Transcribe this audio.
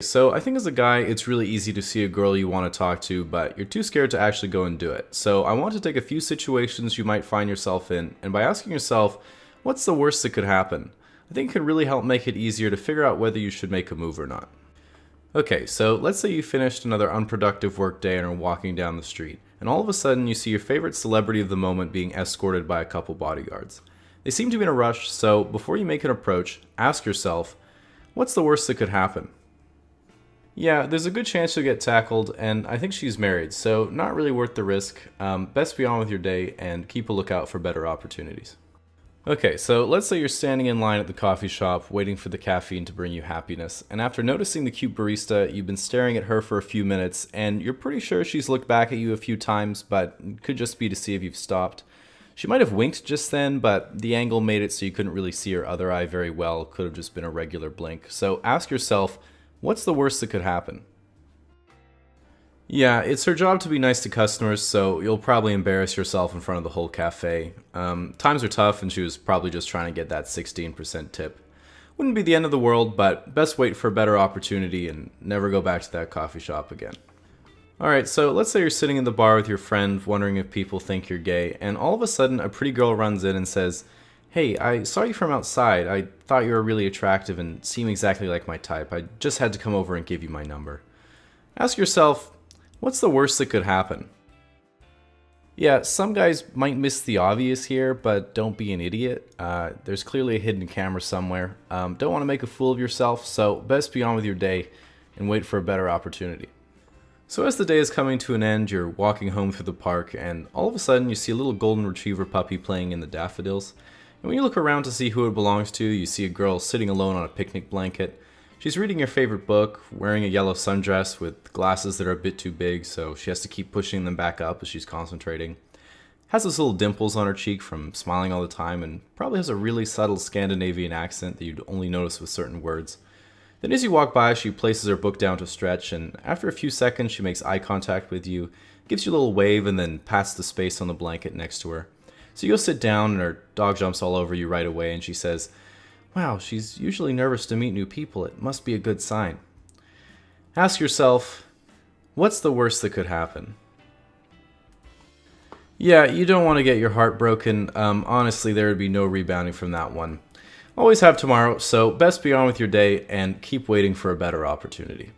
So I think as a guy, it's really easy to see a girl you want to talk to, but you're too scared to actually go and do it. So I want to take a few situations you might find yourself in, and by asking yourself, what's the worst that could happen? I think it can really help make it easier to figure out whether you should make a move or not. Okay, so let's say you finished another unproductive work day and are walking down the street, and all of a sudden you see your favorite celebrity of the moment being escorted by a couple bodyguards. They seem to be in a rush, so before you make an approach, ask yourself, what's the worst that could happen? Yeah, there's a good chance you'll get tackled, and I think she's married, so not really worth the risk. Best be on with your day and keep a lookout for better opportunities. Okay, so let's say you're standing in line at the coffee shop waiting for the caffeine to bring you happiness, and after noticing the cute barista, you've been staring at her for a few minutes, and you're pretty sure she's looked back at you a few times, but it could just be to see if you've stopped. She might have winked just then, but the angle made it so you couldn't really see her other eye very well. It could have just been a regular blink. So ask yourself, what's the worst that could happen? Yeah, it's her job to be nice to customers, so you'll probably embarrass yourself in front of the whole cafe. Times are tough, and she was probably just trying to get that 16% tip. Wouldn't be the end of the world, but best wait for a better opportunity and never go back to that coffee shop again. Alright, so let's say you're sitting in the bar with your friend wondering if people think you're gay, and all of a sudden a pretty girl runs in and says, "Hey, I saw you from outside. I thought you were really attractive and seem exactly like my type. I just had to come over and give you my number." Ask yourself, what's the worst that could happen? Yeah, some guys might miss the obvious here, but don't be an idiot. There's clearly a hidden camera somewhere. Don't want to make a fool of yourself, so best be on with your day and wait for a better opportunity. So as the day is coming to an end, you're walking home through the park, and all of a sudden you see a little golden retriever puppy playing in the daffodils. And when you look around to see who it belongs to, you see a girl sitting alone on a picnic blanket. She's reading your favorite book, wearing a yellow sundress with glasses that are a bit too big, so she has to keep pushing them back up as she's concentrating. Has those little dimples on her cheek from smiling all the time, and probably has a really subtle Scandinavian accent that you'd only notice with certain words. Then as you walk by, she places her book down to stretch, and after a few seconds she makes eye contact with you, gives you a little wave, and then pats the space on the blanket next to her. So you go sit down, and her dog jumps all over you right away, and she says, "Wow, she's usually nervous to meet new people. It must be a good sign." Ask yourself, what's the worst that could happen? Yeah, you don't want to get your heart broken. Honestly, there would be no rebounding from that one. Always have tomorrow, so best be on with your day and keep waiting for a better opportunity.